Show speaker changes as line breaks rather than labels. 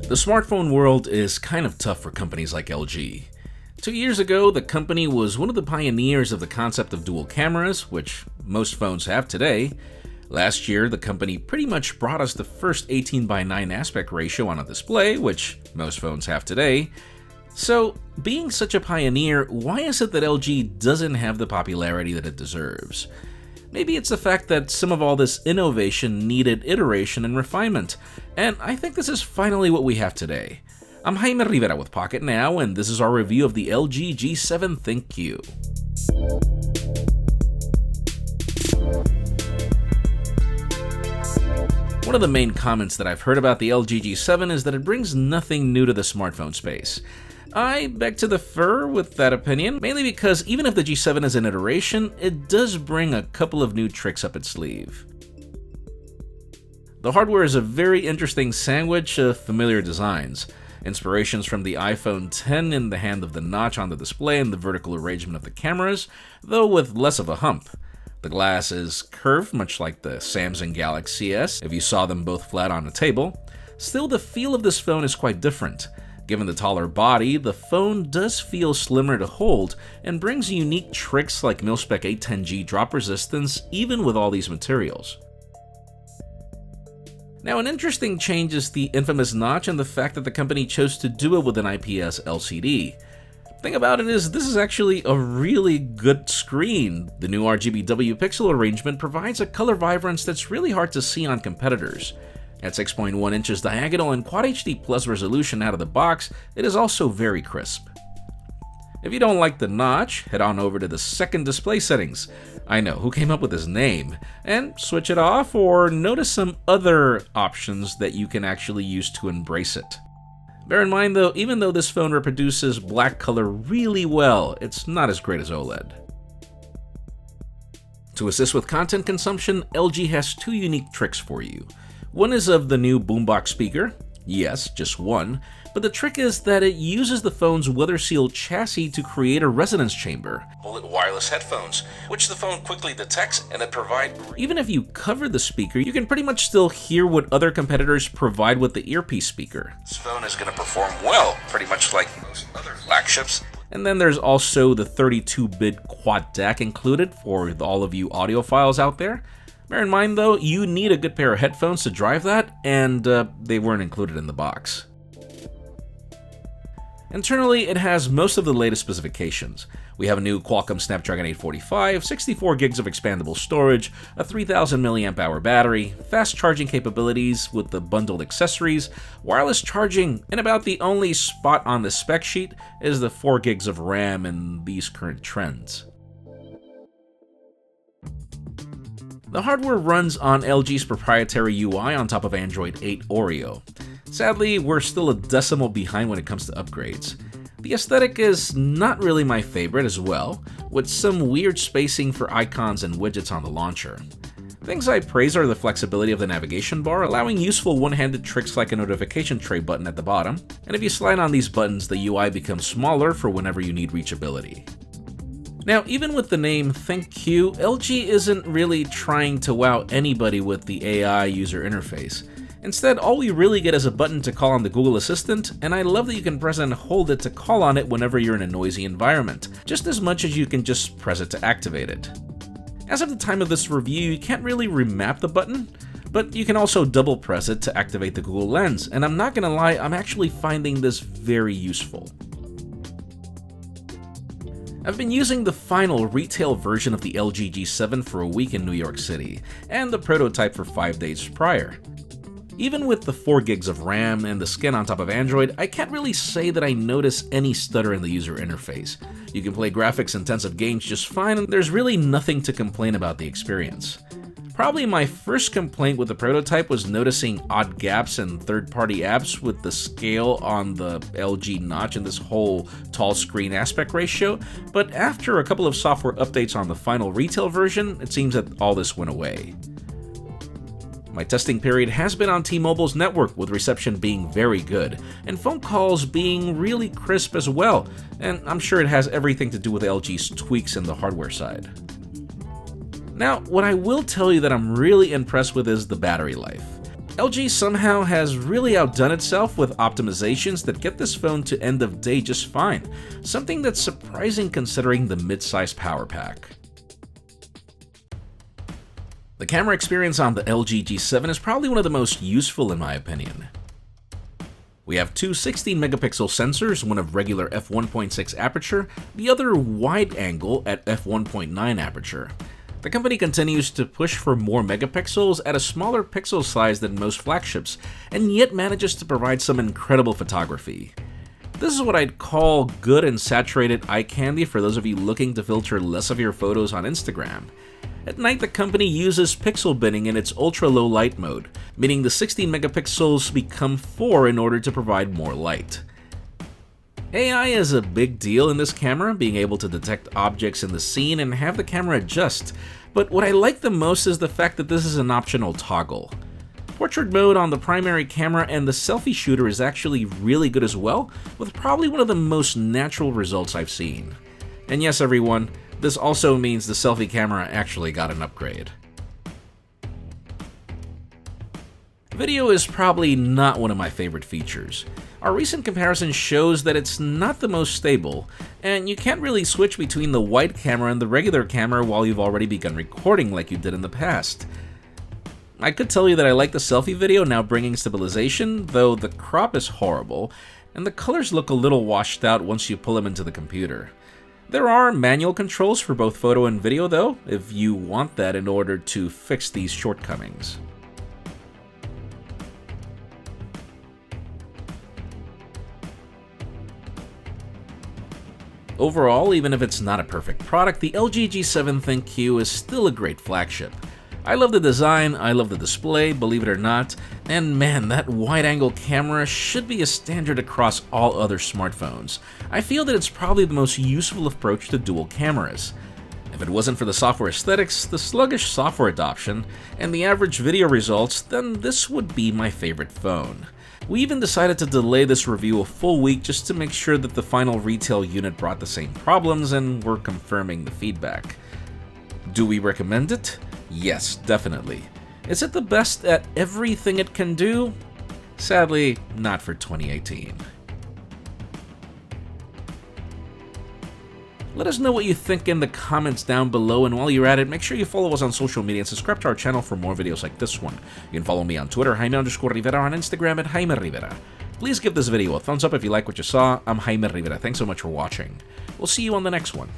The smartphone world is kind of tough for companies like LG. 2 years ago, the company was one of the pioneers of the concept of dual cameras, which most phones have today. Last year, the company pretty much brought us the first 18:9 aspect ratio on a display, which most phones have today. So, being such a pioneer, why is it that LG doesn't have the popularity that it deserves? Maybe it's the fact that some of all this innovation needed iteration and refinement, and I think this is finally what we have today. I'm Jaime Rivera with Pocketnow, and this is our review of the LG G7 ThinQ. One of the main comments that I've heard about the LG G7 is that it brings nothing new to the smartphone space. I beg to differ with that opinion, mainly because even if the G7 is an iteration, it does bring a couple of new tricks up its sleeve. The hardware is a very interesting sandwich of familiar designs. Inspirations from the iPhone X in the hand of the notch on the display and the vertical arrangement of the cameras, though with less of a hump. The glass is curved, much like the Samsung Galaxy S, if you saw them both flat on a table. Still, the feel of this phone is quite different. Given the taller body, the phone does feel slimmer to hold and brings unique tricks like mil-spec 810G drop resistance even with all these materials. Now, an interesting change is the infamous notch and the fact that the company chose to do it with an IPS LCD. Thing about it is, this is actually a really good screen. The new RGBW pixel arrangement provides a color vibrance that's really hard to see on competitors. At 6.1 inches diagonal and Quad HD Plus resolution out of the box, it is also very crisp. If you don't like the notch, head on over to the second display settings. I know, who came up with this name? And switch it off or notice some other options that you can actually use to embrace it. Bear in mind though, even though this phone reproduces black color really well, it's not as great as OLED. To assist with content consumption, LG has two unique tricks for you. One is of the new boombox speaker. Yes, just one. But the trick is that it uses the phone's weather-sealed chassis to create a resonance chamber. Call it wireless headphones, which the phone quickly detects and it provides. Even if you cover the speaker, you can pretty much still hear what other competitors provide with the earpiece speaker. This phone is going to perform well, pretty much like most other flagships. And then there's also the 32-bit quad DAC included for all of you audiophiles out there. Bear in mind though, you need a good pair of headphones to drive that, and they weren't included in the box. Internally, it has most of the latest specifications. We have a new Qualcomm Snapdragon 845, 64 gigs of expandable storage, a 3000 mAh battery, fast charging capabilities with the bundled accessories, wireless charging, and about the only spot on the spec sheet is the 4 gigs of RAM in these current trends. The hardware runs on LG's proprietary UI on top of Android 8 Oreo. Sadly, we're still a decimal behind when it comes to upgrades. The aesthetic is not really my favorite as well, with some weird spacing for icons and widgets on the launcher. Things I praise are the flexibility of the navigation bar, allowing useful one-handed tricks like a notification tray button at the bottom, and if you slide on these buttons, the UI becomes smaller for whenever you need reachability. Now, even with the name ThinQ, LG isn't really trying to wow anybody with the AI user interface. Instead, all we really get is a button to call on the Google Assistant, and I love that you can press and hold it to call on it whenever you're in a noisy environment, just as much as you can just press it to activate it. As of the time of this review, you can't really remap the button, but you can also double press it to activate the Google Lens, and I'm not gonna lie, I'm actually finding this very useful. I've been using the final retail version of the LG G7 for a week in New York City, and the prototype for 5 days prior. Even with the 4 gigs of RAM and the skin on top of Android, I can't really say that I notice any stutter in the user interface. You can play graphics-intensive games just fine, and there's really nothing to complain about the experience. Probably my first complaint with the prototype was noticing odd gaps in third-party apps with the scale on the LG notch and this whole tall screen aspect ratio, but after a couple of software updates on the final retail version, it seems that all this went away. My testing period has been on T-Mobile's network, with reception being very good, and phone calls being really crisp as well, and I'm sure it has everything to do with LG's tweaks in the hardware side. Now, what I will tell you that I'm really impressed with is the battery life. LG somehow has really outdone itself with optimizations that get this phone to end of day just fine, something that's surprising considering the mid-size power pack. The camera experience on the LG G7 is probably one of the most useful in my opinion. We have two 16-megapixel sensors, one of regular f1.6 aperture, the other wide-angle at f1.9 aperture. The company continues to push for more megapixels at a smaller pixel size than most flagships, and yet manages to provide some incredible photography. This is what I'd call good and saturated eye candy for those of you looking to filter less of your photos on Instagram. At night, the company uses pixel binning in its ultra-low light mode, meaning the 16 megapixels become 4 in order to provide more light. AI is a big deal in this camera, being able to detect objects in the scene and have the camera adjust, but what I like the most is the fact that this is an optional toggle. Portrait mode on the primary camera and the selfie shooter is actually really good as well, with probably one of the most natural results I've seen. And yes everyone, this also means the selfie camera actually got an upgrade. Video is probably not one of my favorite features. Our recent comparison shows that it's not the most stable, and you can't really switch between the wide camera and the regular camera while you've already begun recording like you did in the past. I could tell you that I like the selfie video now bringing stabilization, though the crop is horrible, and the colors look a little washed out once you pull them into the computer. There are manual controls for both photo and video though, if you want that in order to fix these shortcomings. Overall, even if it's not a perfect product, the LG G7 ThinQ is still a great flagship. I love the design, I love the display, believe it or not, and man, that wide-angle camera should be a standard across all other smartphones. I feel that it's probably the most useful approach to dual cameras. If it wasn't for the software aesthetics, the sluggish software adoption, and the average video results, then this would be my favorite phone. We even decided to delay this review a full week just to make sure that the final retail unit brought the same problems, and we're confirming the feedback. Do we recommend it? Yes, definitely. Is it the best at everything it can do? Sadly, not for 2018. Let us know what you think in the comments down below, and while you're at it, make sure you follow us on social media and subscribe to our channel for more videos like this one. You can follow me on Twitter, Jaime_Rivera, on Instagram at Jaime Rivera. Please give this video a thumbs up if you like what you saw. I'm Jaime Rivera. Thanks so much for watching. We'll see you on the next one.